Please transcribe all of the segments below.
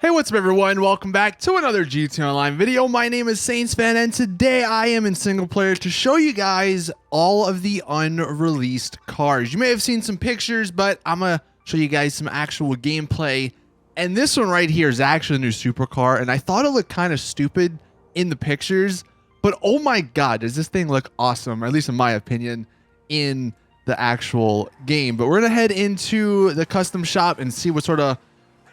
Hey, what's up everyone? Welcome back to another GT Online video. My name is Saintsfan and today I am in single player to show you guys all of the unreleased cars. You may have seen some pictures, but I'm gonna show you guys some actual gameplay. And this one right here is actually a new supercar, and I thought it looked kind of stupid in the pictures, but oh my god, does this thing look awesome, or at least in my opinion, in the actual game. But we're gonna head into the custom shop and see what sort of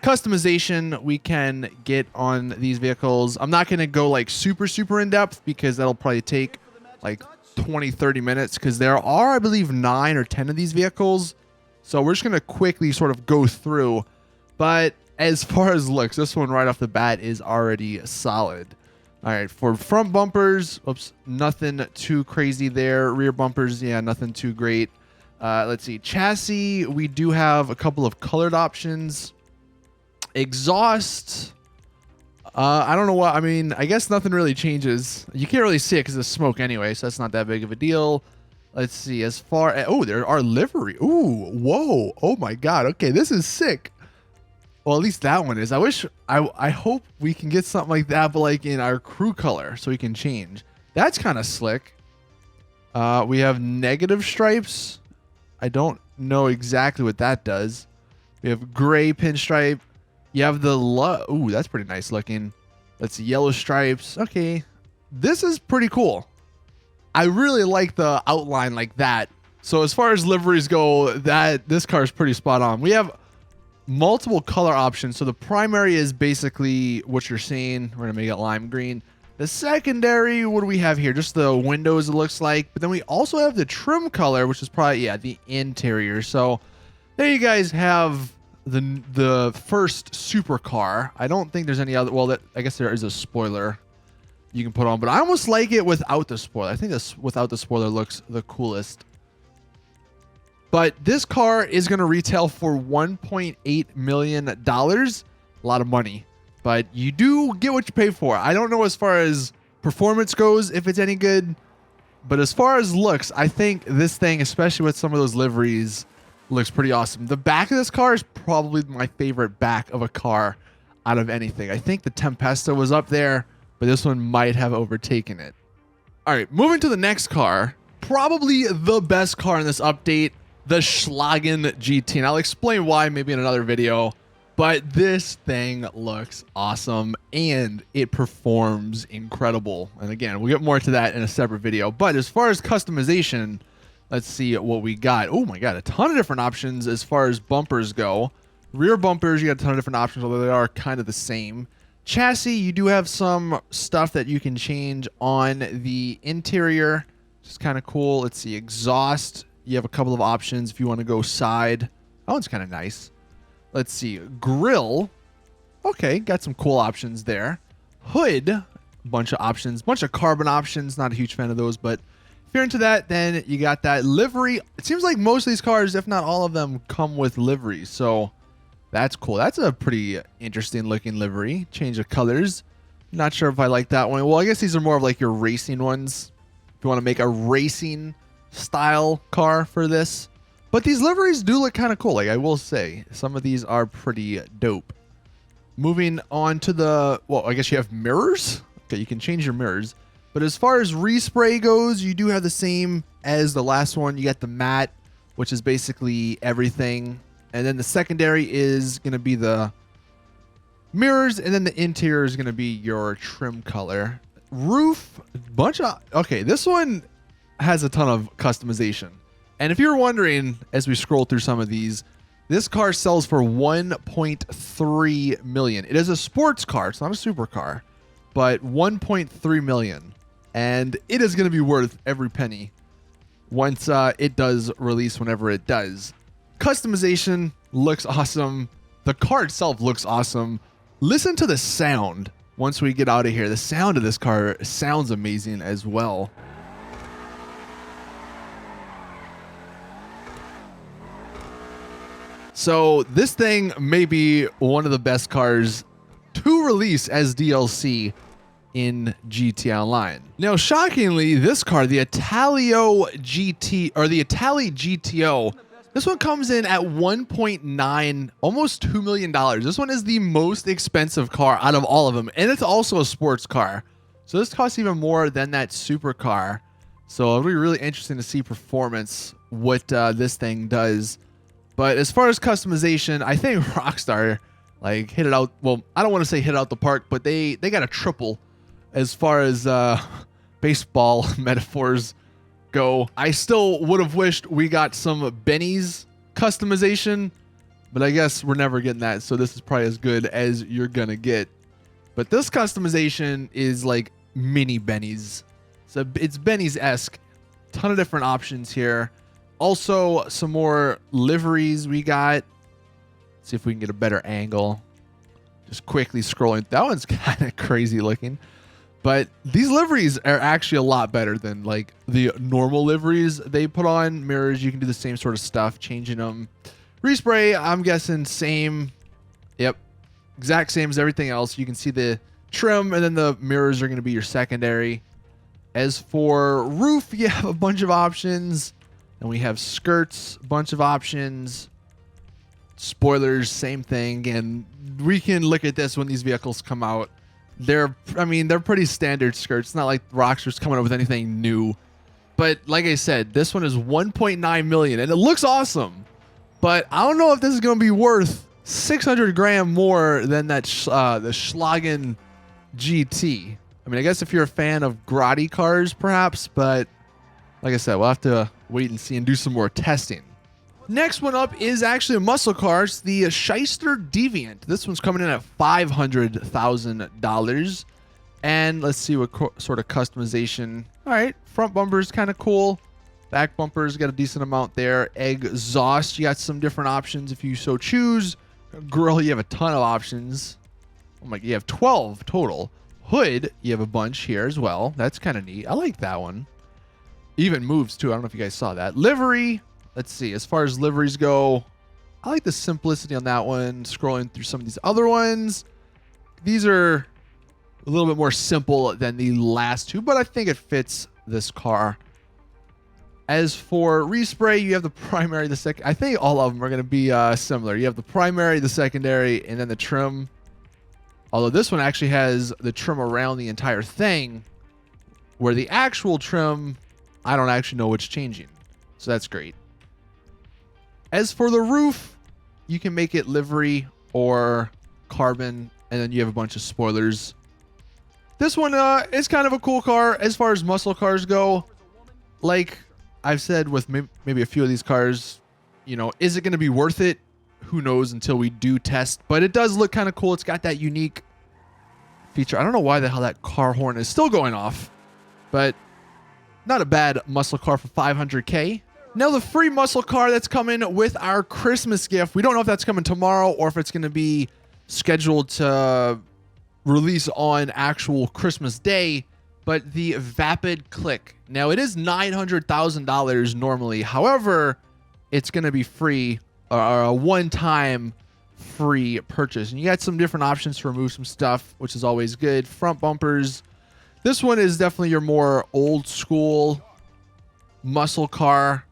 customization we can get on these vehicles. I'm not going to go like super in depth because that'll probably take like 20-30 minutes because there are, I believe, 9 or 10 of these vehicles. So we're just going to quickly sort of go through. But as far as looks, this one right off the bat is already solid. All right, for front bumpers, oops, nothing too crazy there. Rear bumpers, yeah, nothing too great. Let's see, chassis, we do have a couple of colored options. Exhaust, I don't know what, I mean, I guess nothing really changes. You can't really see it because of the smoke anyway, so that's not that big of a deal. Let's see, as far as, oh, there are livery. Ooh, whoa, oh my god, okay, this is sick. Well, at least that one is. I hope we can get something like that, but like in our crew color, so we can change. That's kind of slick. We have negative stripes. I don't know exactly what that does. We have gray pinstripe. You have the ooh, that's pretty nice looking. Let's see, yellow stripes. Okay, this is pretty cool. I really like the outline like that. So as far as liveries go, this car is pretty spot on. We have multiple color options. So the primary is basically what you're seeing. We're gonna make it lime green. The secondary, what do we have here? Just the windows, it looks like. But then we also have the trim color, which is probably, yeah, the interior. So there you guys have the first supercar. I don't think there's any other, well, I guess there is a spoiler you can put on, but I almost like it without the spoiler. I think this without the spoiler looks the coolest. But this car is going to retail for $1.8 million. A lot of money, but you do get what you pay for. I don't know as far as performance goes if it's any good, but as far as looks, I think this thing, especially with some of those liveries, looks pretty awesome. The back of this car is probably my favorite back of a car out of anything. I think the Tempesta was up there, but this one might have overtaken it. All right, moving to the next car, probably the best car in this update, the Schlagen GT. And I'll explain why maybe in another video, but this thing looks awesome and it performs incredible. And again, we'll get more to that in a separate video. But as far as customization, let's see what we got. Oh my god, a ton of different options as far as bumpers go. Rear bumpers, you got a ton of different options, although they are kind of the same. Chassis, you do have some stuff that you can change on the interior, which is kind of cool. Let's see, exhaust, you have a couple of options if you want to go side. That one's kind of nice. Let's see, grill. Okay, got some cool options there. Hood, a bunch of options, bunch of carbon options. Not a huge fan of those, but if you're into that, then you got that. Livery, it seems like most of these cars, if not all of them, come with liveries. So that's cool. That's a pretty interesting looking livery. Change of colors. Not sure if I like that one. Well, I guess these are more of like your racing ones. If you want to make a racing style car for this. But these liveries do look kind of cool. Like I will say, some of these are pretty dope. Moving on to the, well, I guess you have mirrors. Okay, you can change your mirrors. But as far as respray goes, you do have the same as the last one. You got the matte, which is basically everything. And then the secondary is going to be the mirrors. And then the interior is going to be your trim color. Roof, bunch of, okay, this one has a ton of customization. And if you're wondering, as we scroll through some of these, this car sells for $1.3 million. It is a sports car. It's not a supercar, but $1.3 million. And it is going to be worth every penny once it does release, whenever it does. Customization looks awesome. The car itself looks awesome. Listen to the sound once we get out of here. The sound of this car sounds amazing as well. So this thing may be one of the best cars to release as DLC in GT Online. Now, shockingly, this car, the Italio GT, or the Itali GTO, This one comes in at 1.9, almost $2 million. This one is the most expensive car out of all of them. And it's also a sports car. So this costs even more than that supercar. So it'll be really interesting to see performance, what this thing does. But as far as customization, I think Rockstar like hit it out. Well, I don't want to say hit it out the park, but they got a triple as far as baseball metaphors go. I still would have wished we got some Benny's customization, but I guess we're never getting that. So this is probably as good as you're going to get. But this customization is like mini Benny's. So it's Benny's-esque. Ton of different options here. Also, some more liveries we got. Let's see if we can get a better angle. Just quickly scrolling. That one's kind of crazy looking. But these liveries are actually a lot better than like the normal liveries they put on. Mirrors, you can do the same sort of stuff, changing them. Respray, I'm guessing same. Yep. Exact same as everything else. You can see the trim, and then the mirrors are going to be your secondary. As for roof, you have a bunch of options. And we have skirts, a bunch of options. Spoilers, same thing. And we can look at this when these vehicles come out. They're pretty standard skirts. It's not like Rockstar's coming up with anything new. But like I said, this one is 1.9 million and it looks awesome. But I don't know if this is going to be worth 600 grand more than that the Schlagen GT. I mean, I guess if you're a fan of Grotti cars, perhaps, but like I said, we'll have to wait and see and do some more testing. Next one up is actually a muscle car. It's the Schyster Deviantle. This one's coming in at $500,000. And let's see what sort of customization. All right, front bumper is kind of cool. Back bumpers got a decent amount there. Exhaust, you got some different options if you so choose. Grill, you have a ton of options. Oh my, you have 12 total. Hood, you have a bunch here as well. That's kind of neat. I like that one. Even moves too. I don't know if you guys saw that. Livery. Let's see. As far as liveries go, I like the simplicity on that one. Scrolling through some of these other ones. These are a little bit more simple than the last two, but I think it fits this car. As for respray, you have the primary, the second. I think all of them are going to be similar. You have the primary, the secondary, and then the trim. Although this one actually has the trim around the entire thing, where the actual trim, I don't actually know what's changing. So that's great. As for the roof, you can make it livery or carbon, and then you have a bunch of spoilers. This one is kind of a cool car as far as muscle cars go. Like I've said with maybe a few of these cars, you know, is it going to be worth it? Who knows until we do test, but it does look kind of cool. It's got that unique feature. I don't know why the hell that car horn is still going off, but not a bad muscle car for 500K. Now the free muscle car that's coming with our Christmas gift. We don't know if that's coming tomorrow or if it's going to be scheduled to release on actual Christmas Day, but the Vapid Click. Now it is $900,000 normally. However, it's going to be free, or a one-time free purchase. And you got some different options to remove some stuff, which is always good. Front bumpers. This one is definitely your more old school muscle car.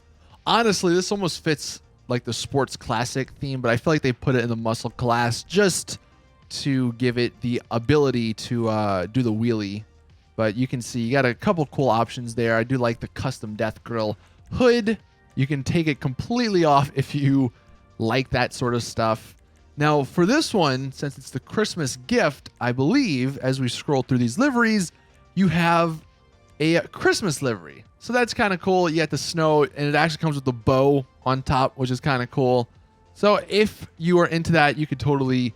Honestly, this almost fits like the sports classic theme, but I feel like they put it in the muscle class just to give it the ability to do the wheelie. But you can see you got a couple cool options there. I do like the custom death grill. Hood, you can take it completely off if you like that sort of stuff. Now for this one, since it's the Christmas gift, I believe as we scroll through these liveries, you have a Christmas livery. So that's kind of cool. You got the snow, and it actually comes with the bow on top, which is kind of cool. So if you are into that, you could totally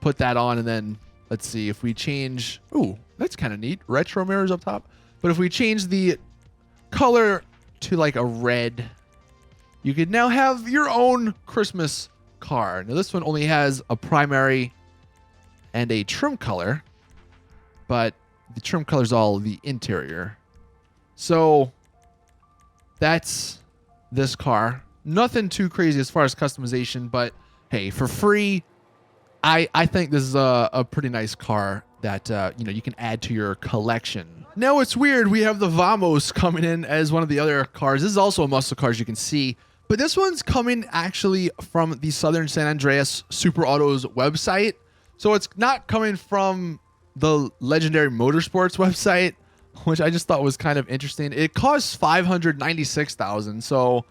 put that on. And then let's see if we change. Ooh, that's kind of neat. Retro mirrors up top. But if we change the color to like a red, you could now have your own Christmas car. Now this one only has a primary and a trim color, but the trim color is all the interior. So that's this car. Nothing too crazy as far as customization, but hey, for free, I think this is a pretty nice car that you can add to your collection. Now it's weird. We have the Vamos coming in as one of the other cars. This is also a muscle car, as you can see, But this one's coming actually from the Southern San Andreas Super Autos website. So it's not coming from the Legendary Motorsports website, which I just thought was kind of interesting. It costs $596,000. So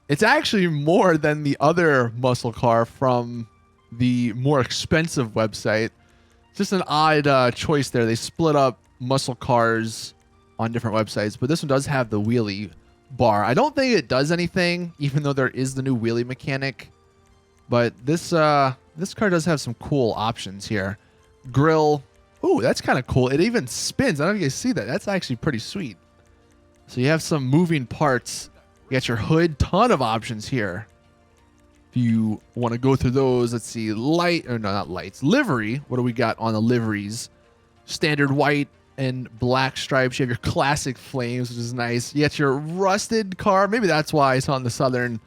it's actually more than the other muscle car from the more expensive website. Just an odd choice there. They split up muscle cars on different websites, but this one does have the wheelie bar. I don't think it does anything, even though there is the new wheelie mechanic. But this this car does have some cool options here. Grill. Ooh, that's kind of cool. It even spins. I don't know if you guys see that. That's actually pretty sweet. So you have some moving parts. You got your hood. Ton of options here. If you want to go through those, let's see. Light, or no, not lights. Livery. What do we got on the liveries? Standard white and black stripes. You have your classic flames, which is nice. You got your rusted car. Maybe that's why it's on the Southern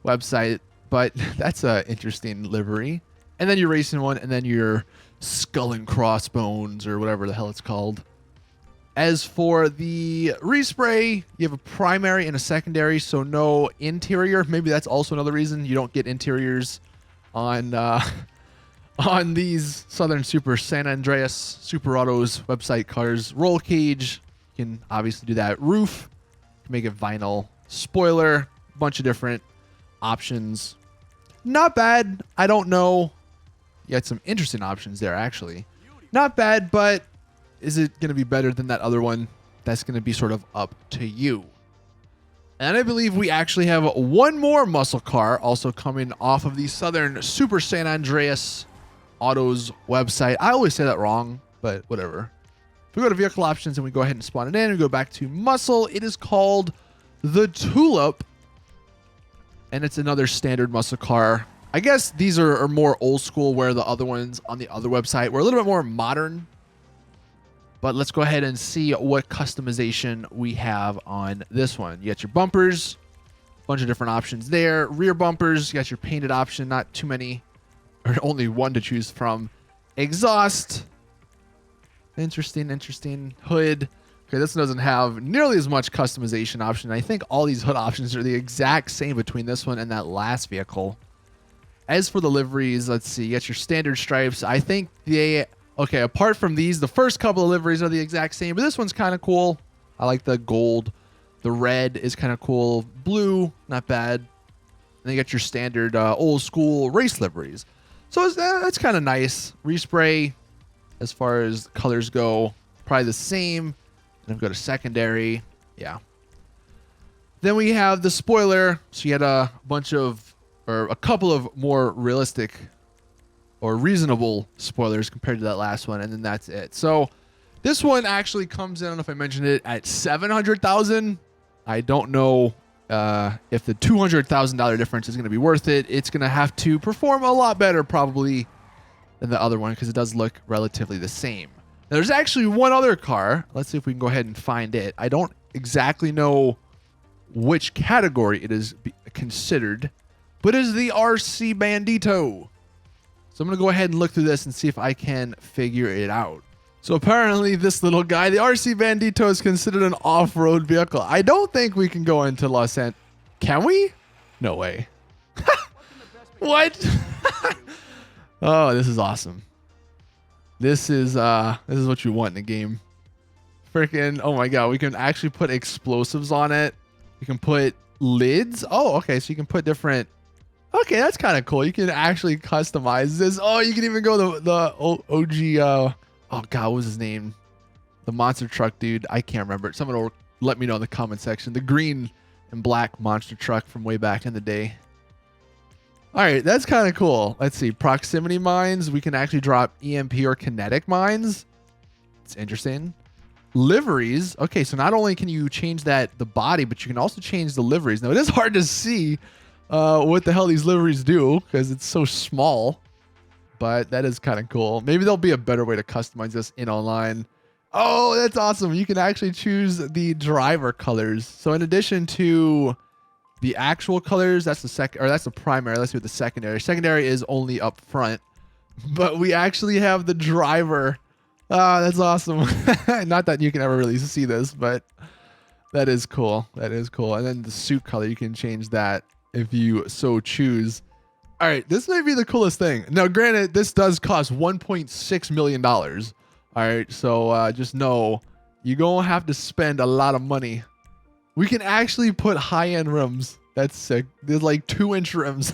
website, but that's a interesting livery. And then your racing one, and then your skull and crossbones, or whatever the hell it's called. As for the respray, you have a primary and a secondary, so no interior. Maybe that's also another reason you don't get interiors on on these Southern Super San Andreas Super Autos website cars. Roll cage, you can obviously do that. Roof, you can make it vinyl. Spoiler, bunch of different options. Not bad. I don't know. You had some interesting options there, actually. Not bad, but is it going to be better than that other one? That's going to be sort of up to you. And I believe we actually have one more muscle car also coming off of the Southern Super San Andreas Autos website. I always say that wrong, but whatever. If we go to vehicle options and we go ahead and spawn it in and go back to muscle, it is called the Tulip. And it's another standard muscle car. I guess these are more old school, where the other ones on the other website were a little bit more modern. But let's go ahead and see what customization we have on this one. You got your bumpers, a bunch of different options there. Rear bumpers, you got your painted option, not too many, or only one to choose from. Exhaust, interesting. Hood. Okay, this one doesn't have nearly as much customization option. I think all these hood options are the exact same between this one and that last vehicle. As for the liveries, let's see. You got your standard stripes. I think okay, apart from these, the first couple of liveries are the exact same, but this one's kind of cool. I like the gold. The red is kind of cool. Blue, not bad. And then you got your standard old school race liveries. So that's kind of nice. Respray, as far as colors go, probably the same. And then go to secondary. Yeah. Then we have the spoiler. So you had a bunch of, or a couple of more realistic or reasonable spoilers compared to that last one, and then that's it. So this one actually comes in, I don't know if I mentioned it, at $700,000. I don't know if the $200,000 difference is going to be worth it. It's going to have to perform a lot better probably than the other one, because it does look relatively the same. Now, there's actually one other car. Let's see if we can go ahead and find it. I don't exactly know which category it is considered, but it is the RC Bandito. So I'm going to go ahead and look through this and see if I can figure it out. So apparently this little guy, the RC Bandito, is considered an off-road vehicle. I don't think we can go into Los Angeles. Can we? No way. What? Oh, this is awesome. This is what you want in a game. Freaking, oh my god, we can actually put explosives on it. We can put lids. Oh, okay, so you can put different. Okay, that's kind of cool. You can actually customize this. Oh, you can even go the OG. Oh god, what was his name? The monster truck dude. I can't remember. Someone will let me know in the comment section. The green and black monster truck from way back in the day. All right, that's kind of cool. Let's see. Proximity mines. We can actually drop EMP or kinetic mines. It's interesting. Liveries. Okay, so not only can you change the body, but you can also change the liveries. Now, it is hard to see what the hell these liveries do because it's so small, but that is kind of cool. Maybe there'll be a better way to customize this in online. Oh, that's awesome. You can actually choose the driver colors. So in addition to the actual colors, that's the primary. Let's see what the secondary. Secondary is only up front, but we actually have the driver. Ah, that's awesome. Not that you can ever really see this, but that is cool. That is cool. And then the suit color, you can change that. if you so choose. All right, this may be the coolest thing. Now, granted, this does cost $1.6 million. All right, so just know you're going to have to spend a lot of money. We can actually put high-end rims. That's sick. There's like 2-inch rims.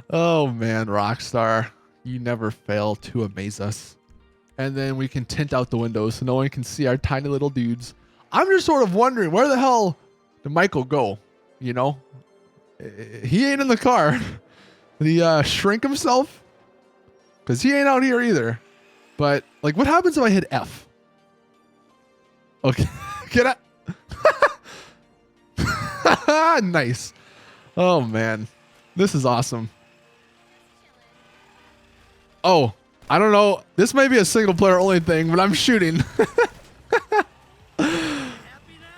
Oh, man, Rockstar. You never fail to amaze us. And then we can tint out the windows so no one can see our tiny little dudes. I'm just sort of wondering, where the hell did Michael go? You know? He ain't in the car. Did he shrink himself? Because he ain't out here either. But, like, what happens if I hit F? Okay. Get out. Nice. Oh, man. This is awesome. Oh, I don't know. This may be a single player only thing, but I'm shooting.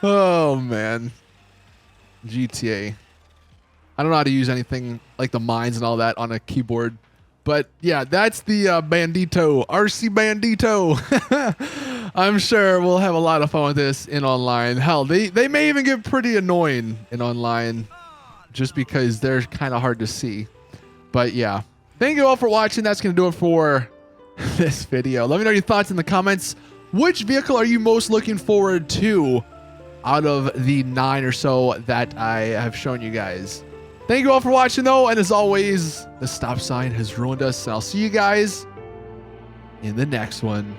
Oh, man. GTA. I don't know how to use anything like the mines and all that on a keyboard. But yeah, that's the Bandito. RC Bandito. I'm sure we'll have a lot of fun with this in online. Hell, they may even get pretty annoying in online just because they're kind of hard to see. But yeah. Thank you all for watching. That's going to do it for this video. Let me know your thoughts in the comments. Which vehicle are you most looking forward to out of the 9 or so that I have shown you guys? Thank you all for watching, though. And as always, the stop sign has ruined us. And I'll see you guys in the next one.